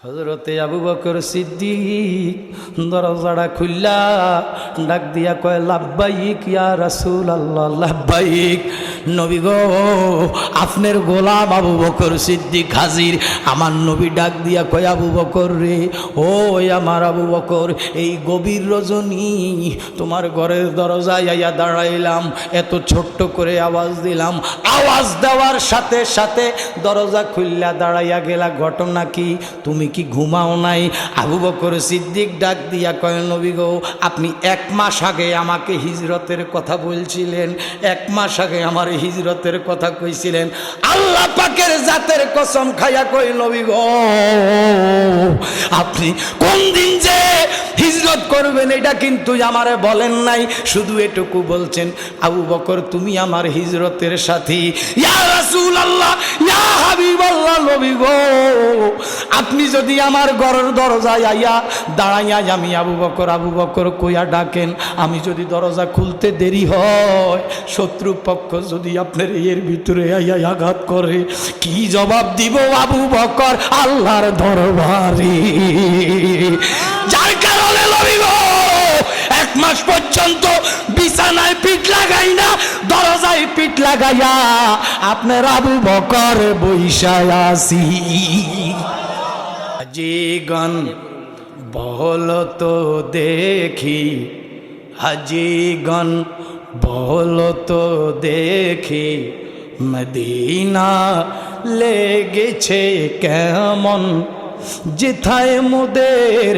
হযরতে আবু বকর সিদ্দিক দরজাটা খুললা ডাক দিয়া কয়, লাব্বাইক ইয়া রাসূলুল্লাহ, লাব্বাইক নবী গো, আপনার গোলাম আবু বকর সিদ্দিক হাজির। আমার নবী ডাক দিয়া কয়, আবু বকর রে, ও আমার আবু বকর, এই গভীর রজনী তোমার ঘরের দরজায় আইয়া দাঁড়াইলাম, এত ছোট্ট করে আওয়াজ দিলাম, আওয়াজ দেওয়ার সাথে সাথে দরজা খুললা দাঁড়াইয়া গেলা, ঘটনা কি? তুমি কি ঘুমাও নাই? আবু বকর সিদ্দিক ডাক দিয়া কয়, নবী গো, আপনি 1 মাস আগে আমাকে হিজরতের কথা বলছিলেন, 1 মাস আগে আমার হিজরতের কথা কইছিলেন। আল্লাহ পাকের জাতের কসম খাইয়া কই, নবী গো, আপনি কোন দিন যে হিজরত করবেন এটা কিন্তু আমারে বলেন নাই, শুধু এটুকু বলছেন, আবু বকর তুমি আমার হিজরতের সাথী। ইয়া রাসূলুল্লাহ, ইয়া হাবিবাল্লাহ, নবী গো, আপনি যদি আমার ঘরের দরজায় আইয়া দাঁড়াইয়া আমি আবু বকর কইয়া ডাকেন, আমি যদি দরজা খুলতে দেরি হয়, শত্রুপক্ষ যদি আপনার এর ভিতরে আইয়া আঘাত করে, কি জবাব দিব আবু বকর আল্লাহর দরবারে? যার কারণে নবী গো 1 মাস পর্যন্ত বিছানায় পিঠ লাগাই না, দরজায় পিঠ লাগাইয়া আপনার আবু বকর বৈশায় আসি। হাজিগণ বলো তো দেখি, হাজিগণ বলো তো দেখি, মদিনা লেগেছে কেমন, যেথায় মোদের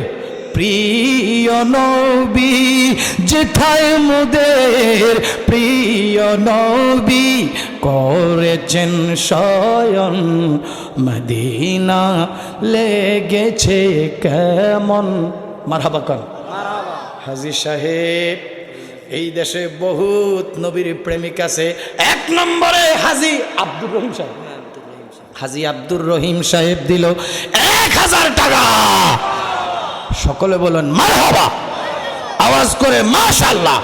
প্রিয় নবী, যেথায় মোদের প্রিয় নবী করেছেন শয়ন, মদিনা লেগেছে কেমন। মারহাবা কর। হাজী সাহেব, এই দেশে বহুত নবীর প্রেমিক আছে, 1 নম্বরে হাজী আব্দুর রহিম সাহেব। হাজী আব্দুর রহিম সাহেব দিল 1000 টাকা। সকলে বলেন মারহাবা, আওয়াজ করে মাশাআল্লাহ।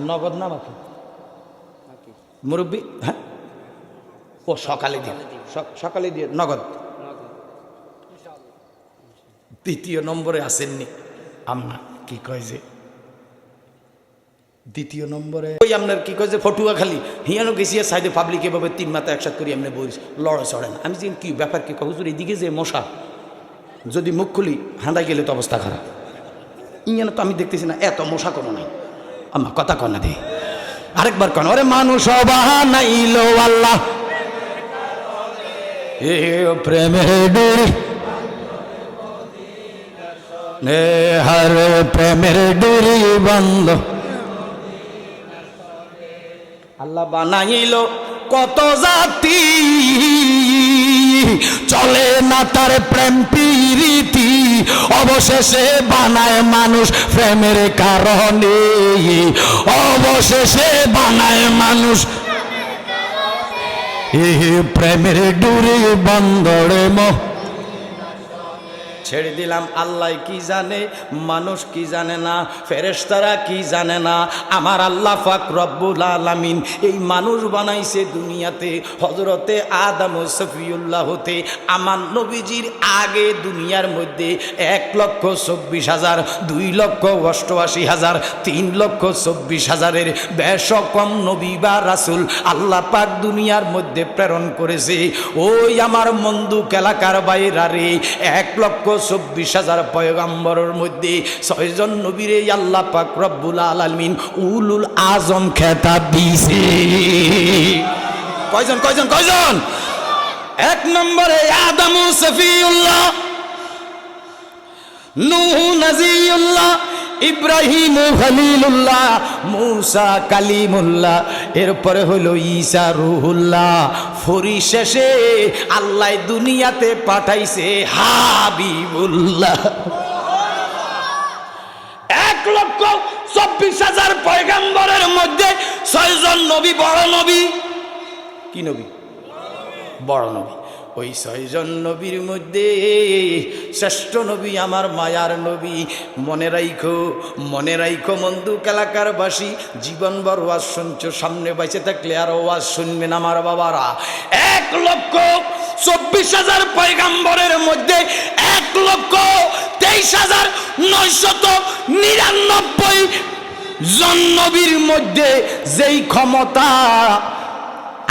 নগদ না বাকি মুরব্বী? হ্যাঁ, ও সকালে দিয়ে, সকালে দিয়ে নগদ। 2য় নম্বরে আসেননি আম্মা, কি কয় যে 2য় নম্বরে ওই আপনার কি কয় যে ফটুয়া খালি হিয়ানো গেছিয়া সাইডে পাবলিক এভাবে 3 মাথা একসাথে করি এমনি বই লড়ে চড়ে না। আমি যে কি ব্যাপার, কি হুজুর এদিকে যে মশা, যদি মুখ খুলি হাঁদাই গেলে তো অবস্থা খারাপ। ইঞ্জানো তো আমি দেখতেছি না, এত মশা কোনো নাই। আম্মা কথা কনা দে, আরেকবার কন। ওরে মানুষ বানাইলো আল্লাহ এ প্রেমের ডুরি, নে হর প্রেমের ডুরি বন্ধ। আল্লাহ বানাইলো কত জাতি, চলে না তার প্রেম প্রীতি, অবশেষে বানায় মানুষ প্রেমের কারণে, অবশেষে বানায় মানুষ প্রেমের ডুরি বন্দরে মোহ। ছেড়ে দিলাম, আল্লাহ কি জানে, মানুষ কি জানে না, ফেরেশতারা কি জানে না, আমার আল্লাহ পাক রব্বুল আলামিন এই মানুষ বানাইছে দুনিয়াতে। হযরতে আদম ও সফিউল্লাহ হতে আমার নবীজির আগে দুনিয়ার মধ্যে 1,24,000, 2,88,000, 3,24,000-এর বেশ কম নবী বা রাসূল আল্লাহ পাক দুনিয়ার মধ্যে প্রেরণ করেছে। ওই আমার মন্দুক এলাকার বাইরা রে, 1,24,000 পয়গম্বরের মধ্যে 6 জন নবীরে আল্লাহ পাক রব্বুল আলামিন উলুল আজম খেতাব দিয়েছে। কয়জন কয়জন কয়জন? 1 নম্বরে আদম সফিউল্লাহ, নূহ নাজিউল্লাহ, ইব্রাহিম খলিলুল্লাহ, মূসা কালিমুল্লাহ, এরপরে হলো ঈসা রুহুল্লাহ, পরিশেষে আল্লাহ দুনিয়াতে পাঠাইছে হাবিবুল্লাহ। 1,24,000 পয়গম্বরের মধ্যে 6 জন নবী বড় নবী। কি নবী? বড় নবী। ওই 6 জন নবীর মধ্যে শ্রেষ্ঠ নবী আমার মায়ার নবী। মনে রাইখো, মনে রাইখো মন্দুক এলাকার বাসী, জীবনভর ওয়াজ শুনছো, সামনে বাইচে থাকলে আর ওয়াজ শুনবেন আমার বাবারা। 1,24,000 পয়গম্বরের মধ্যে 999 জন নবীর মধ্যে যেই ক্ষমতা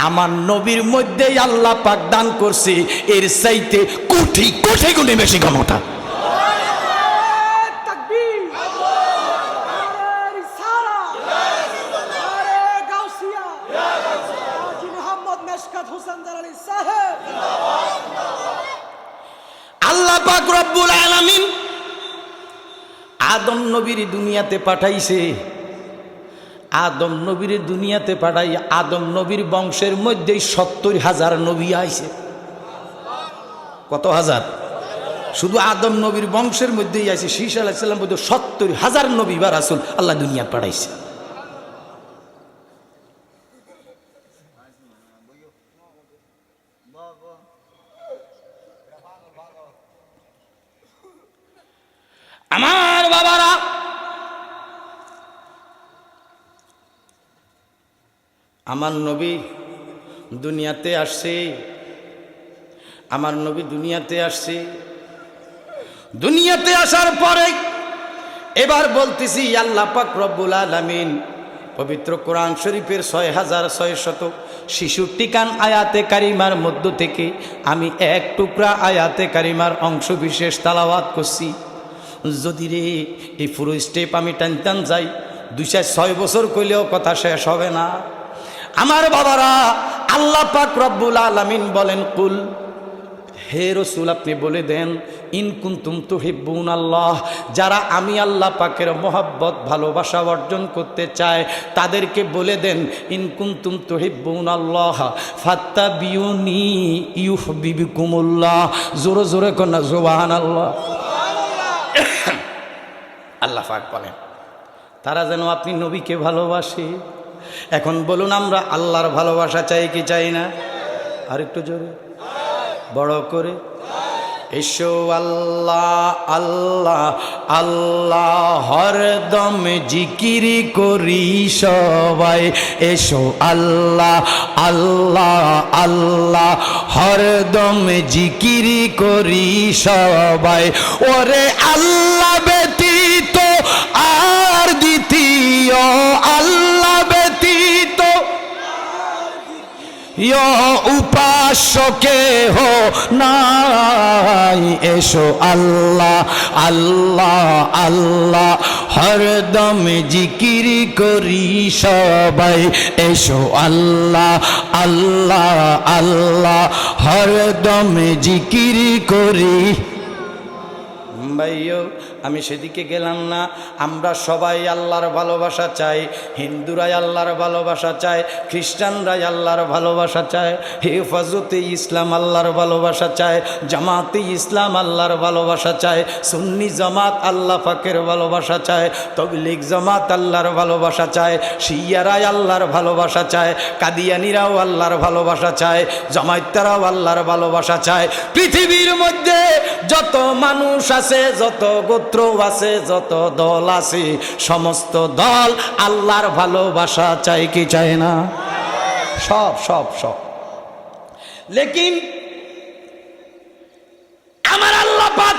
আমার নবীর মধ্যেই আল্লাহ পাক দান করছে, এর চাইতে কোটি কোটি গুণে বেশি ক্ষমতা। আল্লাহ পাক রব্বুল আলামিন আদম নবীর দুনিয়াতে পাঠাইছে। আদম নবীর দুনিয়াতে পাঠাই আদম নবীর বংশের মধ্যে 70,000 নবী আইছে। কত হাজার? শুধু আদম নবীর বংশের মধ্যেই আছে শীষ আলাইহিস সালাম বলতে 70,000 নবী বা রাসূল আল্লাহ দুনিয়া পাঠাইছে। আমার বাবারা, আমার নবী দুনিয়াতে আসছে, আমার নবী দুনিয়াতে আসছে। দুনিয়াতে আসার পরে এবার বলতেছি আল্লাহ পাক রব্বুল আলামিন পবিত্র কোরআন শরীফের 6666 কান আয়াতে কারিমার মধ্য থেকে আমি এক টুকরা আয়াতে কারিমার অংশ বিশেষ তেলাওয়াত করছি। যদি রে এই পুরো স্টেপ আমি টানতাম যাই 206 বছর কইলেও কথা শেষ হবে না। আমার বাবারা, আল্লাহ পাক রব্বুল আলামিন বলেন, কুল, হে রাসূল আপনি বলে দেন, ইন কুনতুম তুহিব্বুনাল্লাহ, যারা আমি আল্লাহ পাকের মহব্বত ভালোবাসা অর্জন করতে চায় তাদেরকে বলে দেন, ইন কুনতুম তুহিব্বুনাল্লাহ ফাত্তাবিউনি ইউহিব্বুকুমুল্লাহ। জোরে জোরে কোন সুবহানাল্লাহ। আল্লাহ পাক বলেন তারা যেন আপনি নবীকে ভালোবাসে। এখন বলুন আমরা আল্লাহর ভালোবাসা চাই কি চাই না? আর একটু জোরে বড় করে, এসো আল্লাহ আল্লাহ আল্লাহ হরদম জিকিরি করি সবাই, এসো আল্লাহ আল্লাহ আল্লাহ হরদম জিকিরি করি সবাই। ওরে আল্লাহ ব্যতীত আর দ্বিতীয় আল্লাহ ব্যতীত উপাস্য কেহ নাই, এসো আল্লাহ আল্লাহ আল্লাহ হরদম জিকিরি করি সবাই, এসো আল্লাহ আল্লাহ আল্লাহ হরদম জিকিরি করি। ভাইও আমি সেদিকে গেলাম না। আমরা সবাই আল্লাহর ভালোবাসা চাই। হিন্দুরাই আল্লাহর ভালোবাসা চায়, খ্রিস্টানরাই আল্লাহর ভালোবাসা চায়, হেফাজতে ইসলাম আল্লাহর ভালোবাসা চায়, জামাতে ইসলাম আল্লাহর ভালোবাসা চায়, সুন্নি জামাত আল্লাহ পাকের ভালোবাসা চায়, তবলিগ জামাত আল্লাহর ভালোবাসা চায়, শিয়ারাই আল্লাহর ভালোবাসা চায়, কাদিয়ানিরাও আল্লাহর ভালোবাসা চায়, জামাইতারাও আল্লাহর ভালোবাসা চায়। পৃথিবীর মধ্যে যত মানুষ আছে, যত গোত্র আছে, যত দল আছে, সমস্ত দল আল্লাহর ভালোবাসা চাই কি চায় না? সব সব সব। লেকিন আমার আল্লাহ পাক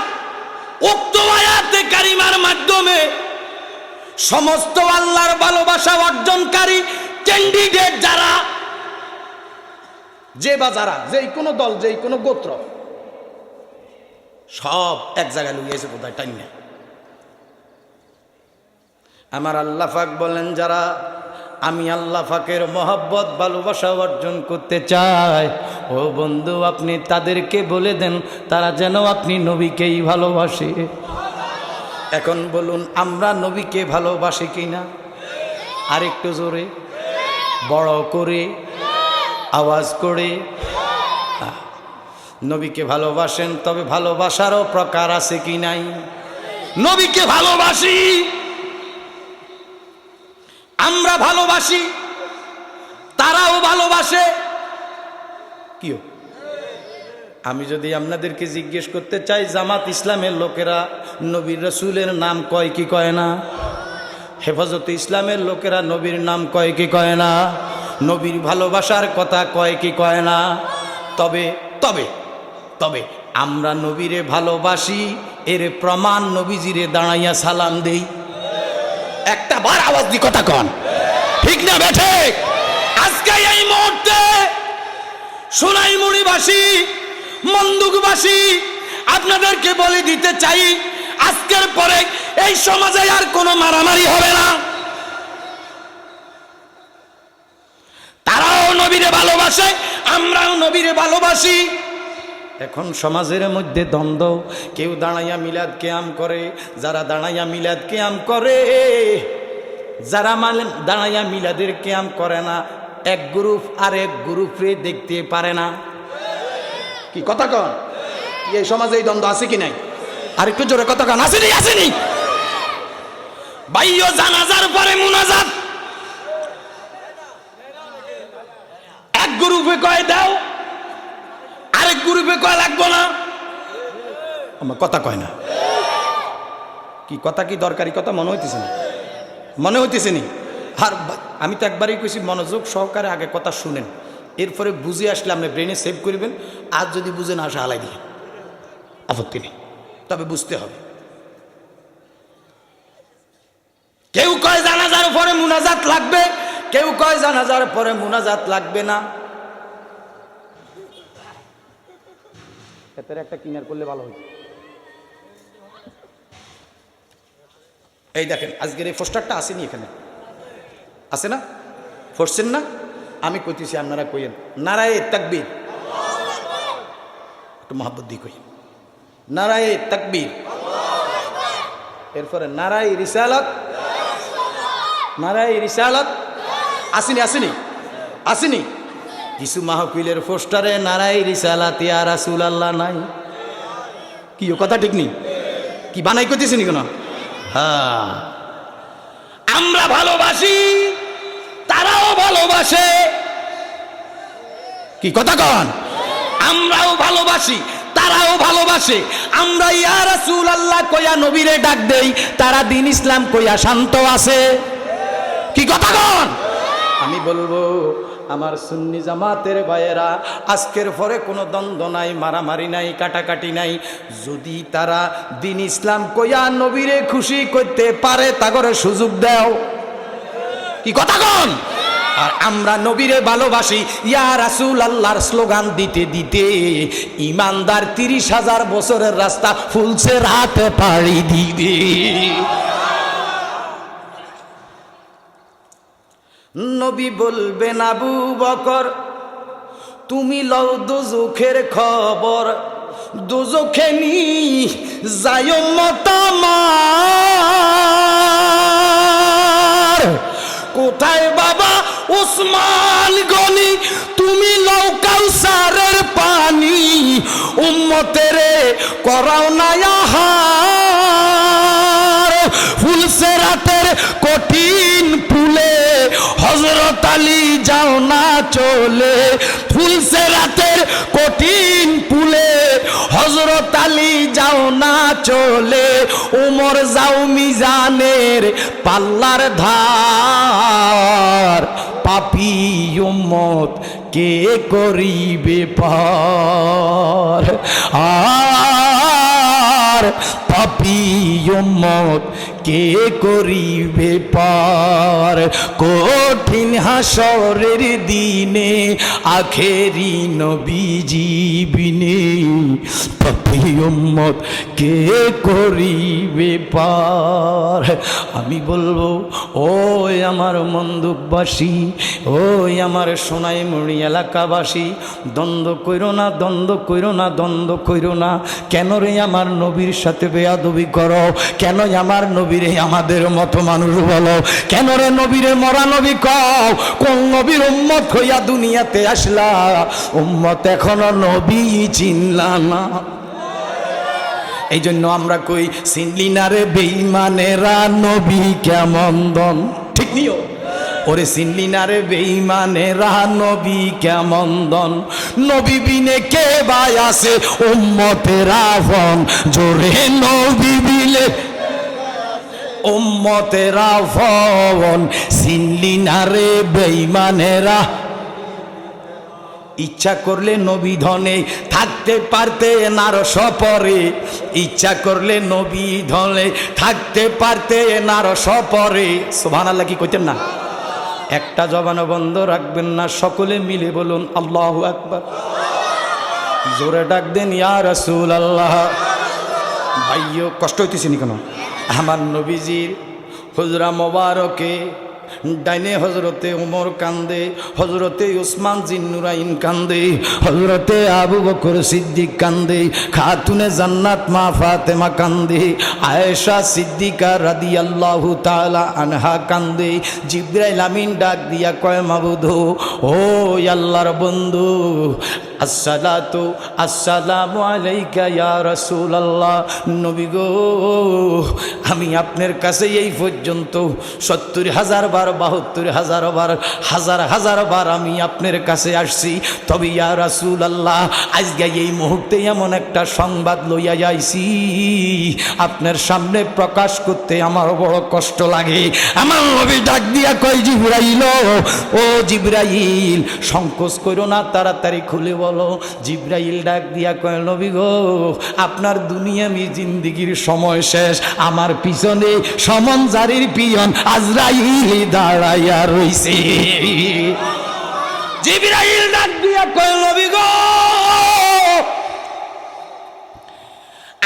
উক্ত আয়াতে কারিমার মাধ্যমে সমস্ত আল্লাহর ভালোবাসা অর্জনকারী ক্যান্ডিডেট যারা, যে বা যারা, যেই কোনো দল, যেই কোনো গোত্র, সব এক জায়গায় লুকিয়েছে কোথায় টাইম নেই। আমার আল্লাহ পাক বলেন যারা আমি আল্লাহ পাকের মহব্বত ভালোবাসা অর্জন করতে চায়, ও বন্ধু আপনি তাদেরকে বলে দেন তারা যেন আপনি নবীকেই ভালোবাসে। এখন বলুন আমরা নবীকে ভালোবাসি কিনা? আরেকটু জোরে বড় করে আওয়াজ করে। নবীকে ভালোবাসেন, তবে ভালোবাসারও প্রকার আছে কি নাই? নবীকে ভালোবাসি, আমরা ভালোবাসি, তারাও ভালোবাসে। কিও আমি যদি আপনাদেরকে জিজ্ঞেস করতে চাই, জামাত ইসলামের লোকেরা নবীর রাসূলের নাম কয় কি কয় না? হেফাজতে ইসলামের লোকেরা নবীর নাম কয় কি কয় না? নবীর ভালোবাসার কথা কয় কি কয় না? তবে তবে তবে আমরা নবীরে ভালোবাসি এর প্রমাণ নবীজিরে দাঁড়াইয়া সালাম দেই। একটা বার আওয়াজ দি কথা কন, ঠিক না বেঠে? আজকে এই মুহূর্তে সোনাইমুড়িবাসী, মন্দুকবাসী আপনাদেরকে বলে দিতে চাই, আজকের পরে এই সমাজে আর কোনো মারামারি হবে না। তারাও নবীরে ভালোবাসে, আমরাও নবীরে ভালোবাসি। এখন সমাজের মধ্যে দ্বন্দ্ব, কেউ দাঁড়াইয়া মিলাদ কিয়াম করে, যারা দাঁড়াইয়া মিলাদ কিয়াম করে, যারা দাঁড়াইয়া মিলাদের কিয়াম করে না, এক গ্রুপ আর এক গ্রুপে দেখতে পারে না। কি কথা কন? এই সমাজে এই দ্বন্দ্ব আছে কি নাই? আর একটু জোরে কথা কন, আসেনি? আসেনি? বাইও জানাজার পরে মুনাজাত, এক গ্রুপে কয় দাও, আরেক গ্রুপে কয় লাগবো না। আমার কথা কয় না। কি কথা, কি দরকারি কথা মনে হইতেছে না? মনে হইতেছে নি? আর আমি তো একবারই কইছি, মনোযোগ সহকারে আগে কথা শুনেন, এরপরে বুঝে আসলে আপনি ব্রেনে সেভ করবেন। আর যদি বুঝে না আসে হালাই দিলেন, আপত্তি নেই, তবে বুঝতে হবে। কেউ কয় জানাজার পরে মুনাজাত লাগবে, কেউ কয় জানাজার পরে মুনাজাত লাগবে না। এটার একটা কিনার করলে ভালো হইতো। এই দেখেন আজকের এই পোস্টারটা আসেনি, এখানে আছে না? পড়ছেন না? আমি কইতেছি, আপনারা কইেন নারায়ে তাকবীর। একটু মহব্বত দিয়ে কই, নারায়ে তাকবীর। এরপরে নারায়ে রিসালাত, নারায়ে রিসালাত। আসেনি? আসেনি? আসেনি? কিছু মাহফিলের পোস্টারে নারায়ে রিসালাত ইয়া রাসূলুল্লাহ নাই। কি কথা ঠিক নেই? কি বানাই কইতেছেন কেন? হ্যাঁ, আমরা ভালোবাসি, তারাও ভালোবাসে। কি কথা কন? আমরাও ভালোবাসি, তারাও ভালোবাসে। আমরা ইয়া রাসূলুল্লাহ কইয়া নবীরে ডাক দেই, তারা দ্বীন ইসলাম কইয়া শান্ত আছে। কি কথা কন? আমি বলবো, আমার সুন্নি জামাতের ভাইয়েরা, আজকের পরে কোনো দ্বন্দ্ব নাই, মারামারি নাই, কাটাকাটি নাই। যদি তারা দ্বীন ইসলাম কইয়া নবীরে খুশি করতে পারে, তাগরে সুযোগ দাও। কি কথা কন? আর আমরা নবীরে ভালোবাসি, ইয়া রাসূলুল্লাহর স্লোগান দিতে দিতে ইমানদার 30,000 বছরের রাস্তা ফুলছে রাতে পাড়ি দিবে। নবী বলবেন, আবু বকর তুমি লও দোজখের খবর, দোজখে নি যায় উম্মত আমার। কোথায় বাবা উসমান গনি, তুমি লও কাউসারের পানি, উম্মতেরে করাও না আহার। ফুলছে রাতের কঠিন পুলে, হযরত আলী যাও না চলে। ফুলছে রাতের কঠিন পুলে, হযরত আলী যাও না চলে। ওমর যাও মিজানের পাল্লার ধার, পাপী উম্মত কে করিবে পার। আর পাপী উম্মত কে করিবে পার। কঠিন হাসরের দিনে আখেরি নবীজি বিনে, পাপী উম্মত কে করিবে পার। আমি বলবো, ওই আমার মন্দুকবাসী, ওই আমার সোনাইমুড়ি এলাকাবাসী, দ্বন্দ্ব কইরো না, দ্বন্দ্ব কইরো না, দ্বন্দ্ব কইরো না। কেন রে আমার নবীর সাথে বেয়াদবি করো? কেন আমার নবীরে আমাদের মতো মানুষ বলো? কেন রে নবীরে মরা নবী কও? কোন নবীর উম্মত হইয়া দুনিয়াতে আসলা, উম্মত এখনো নবী চিনলা না। এই জন্য আমরা কই, চিনলি না রে বেঈমানেরা নবী কেমন দন। ঠিক নিও, ওরে চিনলি না রে বেঈমানেরা নবী কেমন দন। নবী বিনে কে ভাই আছে উম্মতের আপন, জোরে নবী বিলে উম্মতের আপন। চিনলি না রে বেঈমানেরা, ইচ্ছা করলে নবী ধনে থাকতে পারতেন আরো সপরে, ইচ্ছা করলে নবী ধনে থাকতে পারতেন আরো সপরে। সুবহানাল্লাহ কি কইতেন না? একটা জবানও বন্ধ রাখবেন না, সকলে মিলে বলুন আল্লাহু আকবার। জোরে ডাক দেন ইয়া রাসূলুল্লাহ। ভাইও কষ্ট হইতেছে নি কেন? আমার নবীজির হুজরা মোবারকে ডাইনে হজরতে উমর কান্দে, হজরতে উসমান জিন্নুরাইন কান্দে, হজরতে আবু বকর সিদ্দিক কান্দে, খাতুনে জান্নাত মা ফাতেমা কান্দে, আয়েশা সিদ্দিকা রাদিয়াল্লাহু তাআলা আনহা কান্দে। জিবরাইল আমিন ডাক দিয়া কয় মাবুদ, ও আল্লাহর বন্ধু, আসসালাতু আসসালামু আলাইকা ইয়া রাসূলুল্লাহ। নবী গো, আমি আপনার কাছে এই পর্যন্ত ৭০,০০০ বার, ৭২,০০০ বার, হাজার হাজার বার আমি আপনার কাছে আসছি, তবে ইয়া রাসূলুল্লাহ আজকে এই মুহূর্তে এমন একটা সংবাদ লইয়া যাইছি আপনার সামনে প্রকাশ করতে আমার বড় কষ্ট লাগে। আমার নবী ডাক দিয়া কয় জিবরাইল, ও জিবরাইল সংকোচ করো না, তাড়াতাড়ি খুলে বলো। জিবরাইল ডাক দিয়া কয় নবী গো, আপনার দুনিয়াবি জিন্দেগির সময় শেষ, আমার পিছনে সমন জারির পিয়ন আজরাইল দাঁড়াইয়া রইছে। জিবরাইল ডাক দিয়া কয় নবী গো,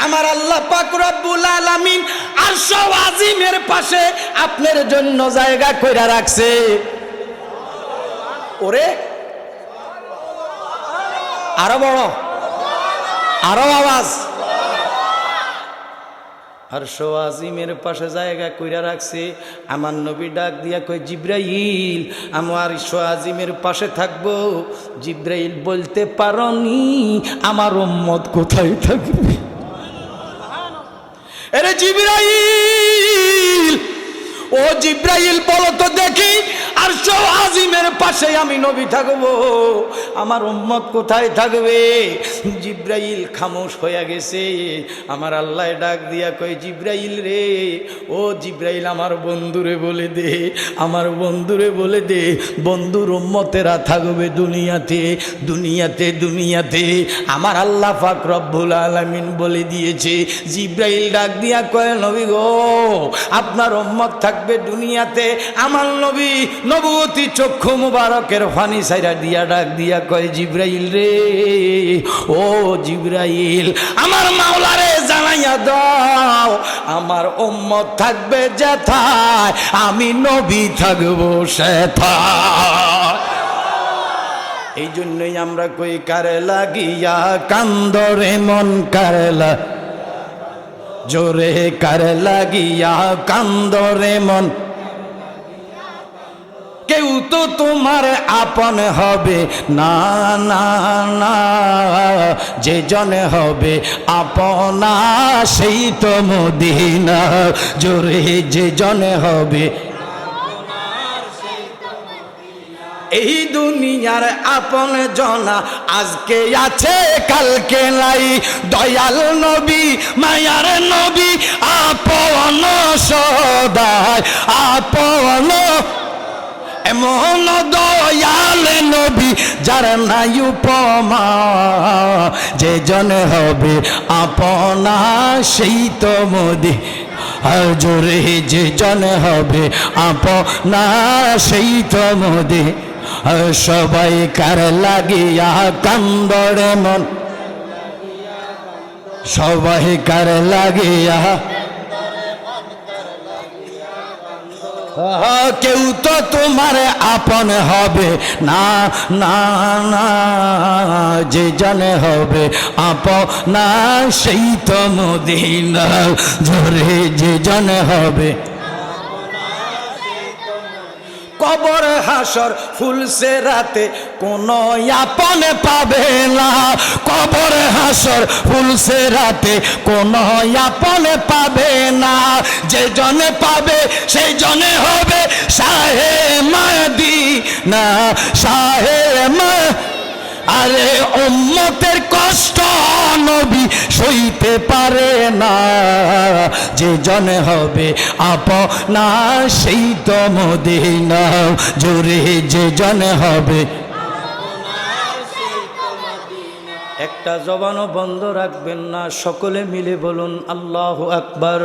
আমার আল্লাহ পাক রব্বুল আলামিন আরশ আজিমের পাশে আপনার জন্য জায়গা কইরা রাখছে। ওরে আরো বড়, আরো আওয়াজ। আরশ আজিমের পাশে জায়গা কইরা রাখছে। আমার নবী ডাক দিয়া কই জিবরাইল, আমি আরশ আজিমের পাশে থাকবো। জিবরাইল বলতে পারোনি আমার উম্মত কোথায় থাকবে? আরে জিবরাইল, ও জিবরাইল বলো তো দেখি, আরশ আজিমের পাশে আমি নবী থাকবো, আমার উম্মত কোথায় থাকবে? জিবরাইল খামোশ হয়ে গেছে। আমার আল্লাহ ডাক দিয়া কয় জিবরাইল রে, ও জিবরাইল আমার বন্ধুরে বলে দে, আমার বন্ধুরে বলে দে, বন্ধুর উম্মতেরা থাকবে দুনিয়াতে, দুনিয়াতে, দুনিয়াতে। আমার আল্লাহ পাক রব্বুল আলামিন বলে দিয়েছে। জিবরাইল ডাক দিয়া কয় নবী গো, আপনার উম্মত থাকবে দুনিয়াতে। আমার নবী নবুয়তি চক্ষু মুবারকের ফানি সাইরা দিয়া ডাক দিয়া কয় জিবরাইল রে, ও জিবরাইল আমার মাওলারে জানাইয়া দাও, আমার উম্মত থাকবে যেথায়, আমি নবী থাকবো সেথায়। এই জন্যই আমরা কই কারে লাগিয়া কান্দরে মন কারেলা, জোরে কারে লাগিয়া কান্দরে মন, কেউ তো তোমার আপন হবে না, না না, যে জনে হবে আপনা সেই তো মদিনা, জোরে যে জনে হবে। এই দুনিয়ার আপন জনা আজকে আছে কালকে নাই, দয়াল নবী মায়ার নবী আপন সদায় আপন, এমন দয়াল নবী যার নাই উপমা, যে জন হবে আপনা সেই তো মোদি, জোরে যে জন হবে আপনা সেই তো মোদি। সবাই কার লাগিয়া কান্দরে মন, সবাই কার লাগিয়া, কেউ তো তোমার আপন হবে না, না না, যে জানে হবে আপনা সেই তো মদিনা, জোরে যে জানে হবে। কবর হাসর ফুলসে রাতে কোন আপন পাবে না, কবর হাসর ফুলসে রাতে কোন আপন পাবে না, যে জনে পাবে সেই জনে হবে শাহে মদিনা, শাহে মা। আরে উম্মতের কষ্ট নবী সইতে পারে না, যে জনে হবে আপনা সেই তো মদিনা, জোরে যে জনে হবে। একটা জবানও বন্ধ রাখবেন না, সকলে মিলে বলুন আল্লাহু আকবার।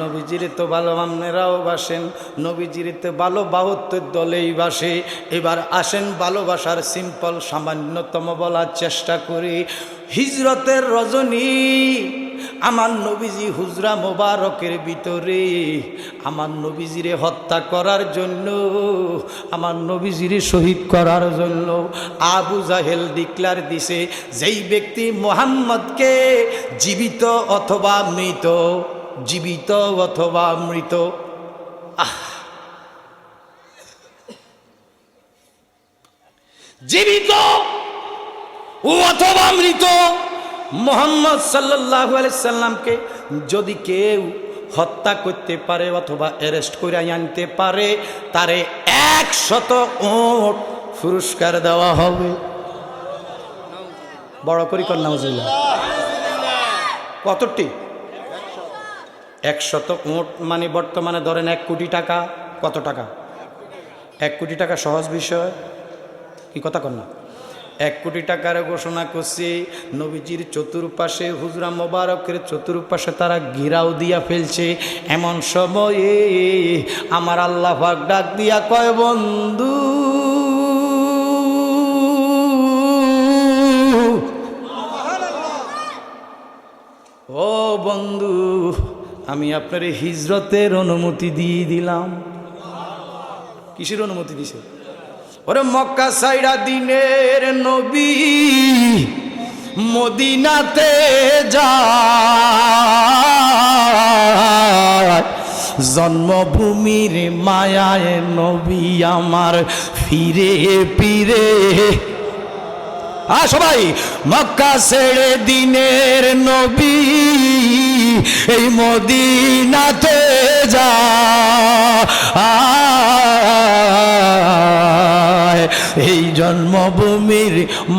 নবীজিরে তো ভালো আপনারাও বাসেন, নবীজিরে তো ভালো ৭২ দলেই বাসে। এবার আসেন ভালোবাসার সিম্পল সামান্যতম বলার চেষ্টা করি। হিজরতের রজনী আমার নবীজি হুজরা মোবারকের ভিতরে আমার নবীজিরে হত্যা করার জন্য, আমার নবীজিরে শহীদ করার জন্য আবু জাহেল ডিক্লার দিছে, যেই ব্যক্তি মুহাম্মদকে জীবিত অথবা মৃত, জীবিত অথবা মৃত, জীবিত অথবা মৃত মুহাম্মদ সাল্লাল্লাহু আলাইহি সাল্লামকে যদি কেউ হত্যা করতে পারে অথবা অ্যারেস্ট করে আনতে পারে, তারে ১০০ উট পুরস্কার দেওয়া হবে। বড় করি কর নাউজুবিল্লাহ। কতটি? ১০০ উট মানে বর্তমানে ধরেন ১ কোটি টাকা। কত টাকা? ১ কোটি টাকা সহজ বিষয়, কি কথা কর না? ১ কোটি টাকার ঘোষণা করছে। নবীজির চতুর্পাশে, হুজরা মোবারকের চতুর্পাশে তারা ঘিরাও দিয়া ফেলছে। এমন সময়ে আমার আল্লাহ পাক ডাক দিয়া কয়, বন্ধু ও বন্ধু, আমি আপনার হিজরতের অনুমতি দিয়ে দিলাম। কিসের অনুমতি দিছে? ওরে মক্কা সাইরা দিনের নবী মদিনাতে যায়, জন্মভূমির মায়ায় নবী আমার ফিরে ফিরে। সবাই মক্কা ছেড়ে দিনের নবী এই মদিনাতে যায়, এই জন্মভূমির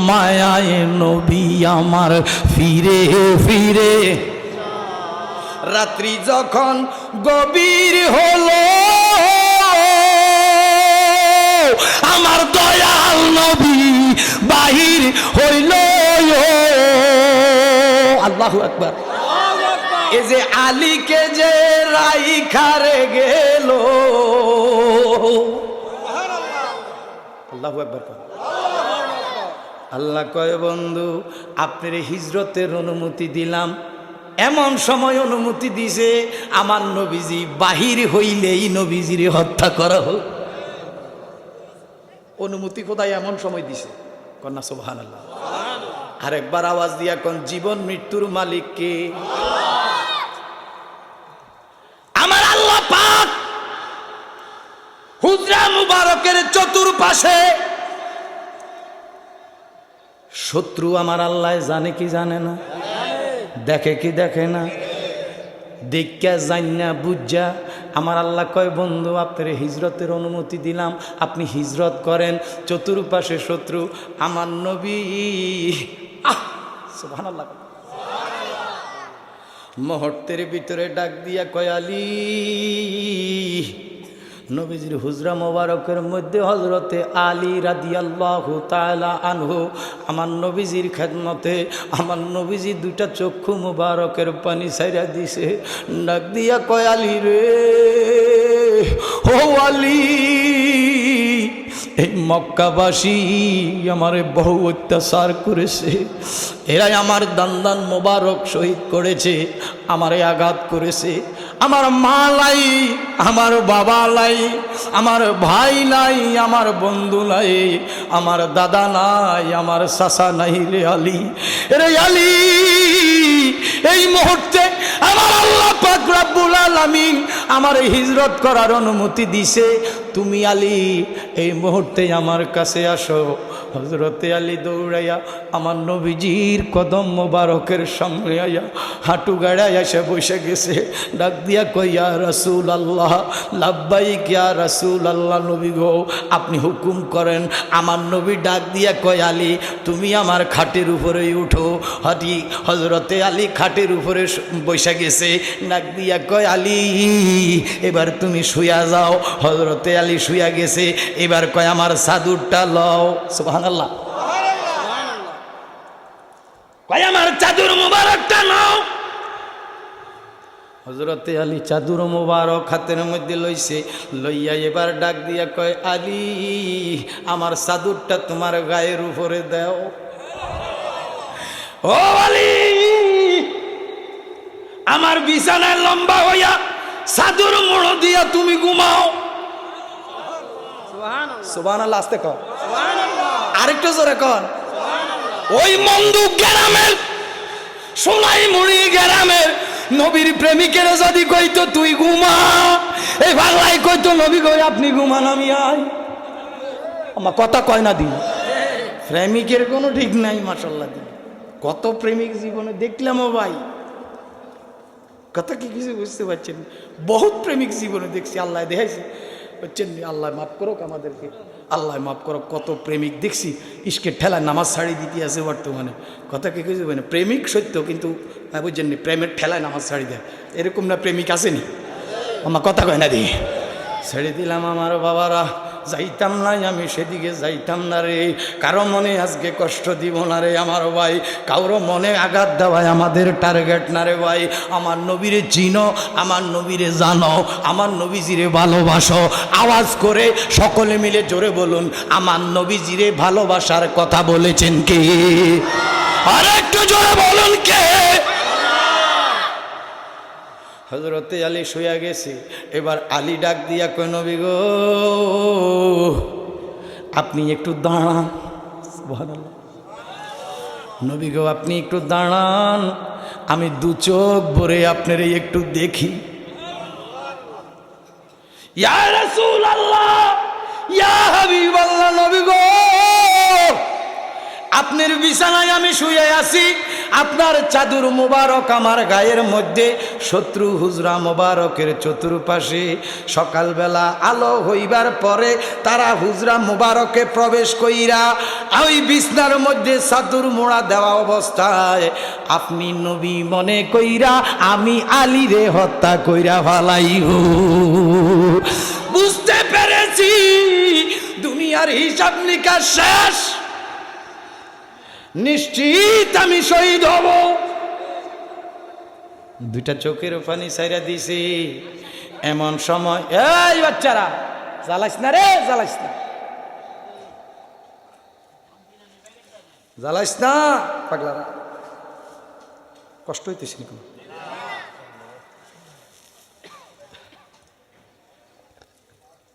মায়ায় নবী আমার ফিরে ফিরে। রাত্রি যখন গভীর হলো আমার দয়াল নবী বাহির হইল। আল্লাহু আকবার। এই যে আলীকে যে রাইখারে গেল, আল্লাহু আকবার। আল্লাহ কয়, বন্ধু আপনার হিজরতের অনুমতি দিলাম। এমন সময় অনুমতি দিছে আমার নবীজি বাহির হইলেই নবীজিরে হত্যা করা হোক। অনুমতি কোথায় এমন সময় দিছে? কন্যা সুবহানাল্লাহ। আরেকবার আওয়াজ দিয়া কোন, জীবন মৃত্যুর মালিক কে? আমার আল্লাহ পাক হুজরা মুবারকের চতুর্পাশে শত্রু আমার আল্লাহ জানে কি জানে না, দেখে কি দেখে না, দেখা জান না বুঝা আমার আল্লাহ কয়, বন্ধু আপনার হিজরতের অনুমতি দিলাম, আপনি হিজরত করেন। চতুর্পাশে শত্রু, আমার নবী সুবহানাল্লাহ মুহূর্তের ভিতরে ডাক দিয়া কয়, আলী। নবীজির হুজরা মোবারকের মধ্যে হযরতে আলী রাদিয়াল্লাহু তাআলা আনহু আমার নবীজির খেদমতে, আমার নবীজি দুইটা চক্ষু মোবারকের পানি ছাইরা দিছে। ডাক দিয়া কয়, আলী রে, ও আলী, এই মক্কাবাসী আমারে বহু অত্যাচার করেছে, এরাই আমার দান মোবারক শহীদ করেছে, আমারে আঘাত করেছে। আমার মা লাই, আমার বাবা লাই, আমার ভাই নাই, আমার বন্ধু নাই, আমার দাদা নাই, আমার চাচা নাই রে আলী। রে আলী, এই মুহূর্তে আমার আল্লাহ পাক রব্বুল আলামিন আমার হিজরত করার অনুমতি দিছে। তুমি আলী এই মুহূর্তে আমার কাছে আসো। হযরতে আলী দৌড়াইয়া আমার নবীজির কদম মোবারকের সামনে আইয়া হাঁটু গাড়ায় এসে বসে গেছে। ডাক দিয়া কই, ইয়া রাসূলুল্লাহ, লাব্বাইক ইয়া রাসূলুল্লাহ। নবী গো, আপনি হুকুম করেন। আমার নবী ডাক দিয়া কয়, আলী তুমি আমার খাটের উপরেই উঠো। হযরতে আলী খাটের উপরে বসে গেছে। ডাক দিয়া কয়, আলী এবার তুমি শুয়া যাও। হযরতে আলী শুয়া গেছে। এবার কয়, আমার চাদরটা লও। সুবহানাল্লাহ। চাদরটা নাও। হযরতে আলী চাদর মোবারক হাতের মধ্যে লইছে, লইয়া এবার ডাক দিয়া কয়, আলী আমার চাদরটা তোমার গায়ের উপরে দাও। ও আলী, আমার বিছানায় লম্বা হইয়া চাদর মোড় দিয়া তুমি ঘুমাও। সুবহানাল্লাহ, আস্তে কর, আরেকটু জোরে কর। ওই মন্দুক গ্রামের, সোনাই মুড়ি গ্রামের নবীর প্রেমিকের যদি কইতো তুই ঘুমা, এই বাংলায় কইতো নবী কই আপনি ঘুমান আমি আই। আমার কথা কয় না দিন, প্রেমিকের কোনো ঠিক নাই। মাশাআল্লাহ, দিন কত প্রেমিক জীবনে দেখলাম। ও ভাই, কথা কি কিছু বুঝতে পারছেন? বহুত প্রেমিক জীবনে দেখছি, আল্লাহ দেখাইছে, বুঝছেন? আল্লাহ মাফ করুক আমাদেরকে, আল্লাহ মাফ করুক। কত প্রেমিক দেখছি ইশকের ঠেলায় নামাজ ছাড়ি দিতে আছে বর্তমানে। কথা কি কিছু মানে প্রেমিক সত্য, কিন্তু বুঝছেন নি, প্রেমের ঠেলায় নামাজ ছাড়ি দেয়, এরকম না প্রেমিক আসেনি? আমার কথা কয় না দিয়ে ছেড়ে দিলাম। আমার বাবারা, যাইতাম না আমি সেদিকে, যাইতাম না রে। কারো মনে আজকে কষ্ট দিব না রে আমার ভাই, কারো মনে আঘাত দেওয়ায় আমাদের টার্গেট না রে ভাই। আমার নবীরে চিনো, আমার নবীরে জানো, আমার নবীজিরে ভালোবাসো। আওয়াজ করে সকলে মিলে জোরে বলুন, আমার নবীজিরে ভালোবাসার কথা বলেছেন কে? আর একটু জোরে বলুন কে? হযরতে আলী শুয়ে গেছে। এবার আলী ডাক দিয়া কয়, নবী গো আপনি একটু দাঁড়ান। সুবহানাল্লাহ। নবী গো আপনি একটু দাঁড়ান, আমি দু চোখ ভরে আপনারে একটু দেখি। ইয়া রাসূলুল্লাহ, ইয়া হাবিবাল্লাহ, নবী গো আপনার বিছানায় আমি শুয়ে আছি, আপনার চাদর মোবারক আমার গায়ের মধ্যে, শত্রু হুজরা মোবারকের চতুর্পাশে। সকালবেলা আলো হইবার পরে তারা হুজরা মোবারকে প্রবেশ কইরা ওই বিছনার মধ্যে চাদর মোড়া দেওয়া অবস্থায় আপনি নবী মনে কইরা আমি আলীরে হত্যা কইরা ফালাইব। বুঝতে পেরেছি দুনিয়ার হিসাব নিকাশ শেষ, নিশ্চিত আমি শহীদ হব। দুইটা চোখের পানি ছাইরা দিছি। এমন সময়, এই বাচ্চারা জ্বালাইস না রে, জ্বালাইস না, জ্বালাইস না পাগলারা, কষ্ট হইতেছি না।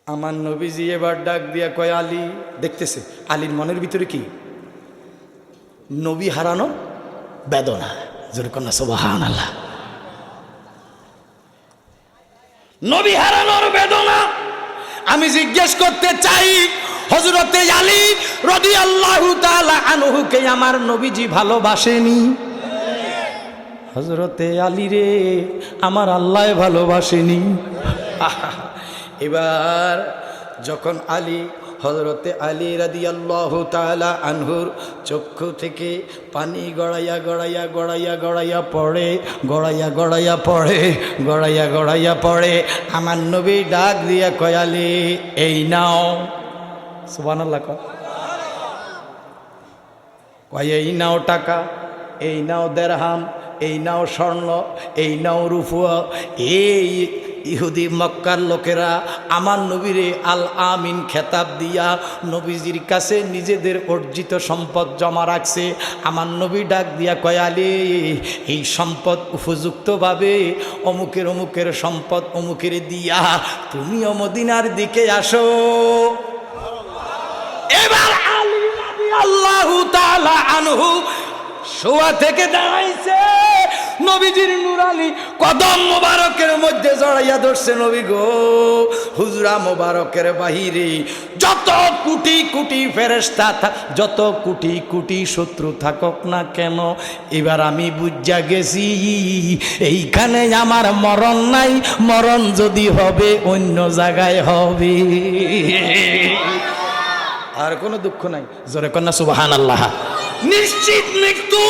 আমার নবীজি এবার ডাক দিয়া কয়, আলী। দেখতেছে আলীর মনের ভিতরে কি? নবী হারানোর বেদনা। যেরকম না সুবহানাল্লাহ, নবী হারানোর বেদনা। আমি জিজ্ঞেস করতে চাই, হযরতে আলী রাদিয়াল্লাহু তাআলা আনহুকে আমার নবীজি ভালোবাসেনি? হযরতে আলী রে আমার আল্লাহ ভালোবাসেনি। এবার যখন আলী, হযরতে আলী রাদিয়াল্লাহু তাআলা আনহুর চক্ষু থেকে পানি গড়াইয়া গড়াইয়া গড়াইয়া গড়াইয়া পড়ে, গড়াইয়া গড়াইয়া পড়ে, গড়াইয়া গড়াইয়া পড়ে। আমার নবী ডাক দিয়া কয়, আলী এই নাও। সুবহানাল্লাহ কয়, এই নাও টাকা, এই নাও দেরহাম, এই নাও স্বর্ণ, এই নাও রূপা। এই ইহুদি মক্কার লোকেরা আমার নবীরে আল আমিন খেতাব দিয়া নবীজির কাছে নিজেদের অর্জিত সম্পদ জমা রাখছে। আমার নবী ডাক দিয়া কয়, আলী এই সম্পদ উপযুক্তভাবে অমুকের অমুকের সম্পদ অমুকের দিয়া তুমিও মদিনার দিকে আসো। এবার আলী রাদিয়াল্লাহু তাআলা আনহু শোয়া থেকে দাঁড়াইছে, নবীজির নূরানি কদম মোবারকের মধ্যে জড়াইয়া ধরছে। নবী গো, হুজরা মোবারকের বাহিরে যত কোটি কোটি ফেরেশতা, যত কোটি কোটি শত্রু থাকক না কেন, এবার আমি বুঝা গেছি এইখানে আমার মরণ নাই, মরণ যদি হবে অন্য জায়গায় হবে, আর কোনো দুঃখ নাই। জোরে কন্যা সুবহানাল্লাহ। নিশ্চিত মৃত্যু।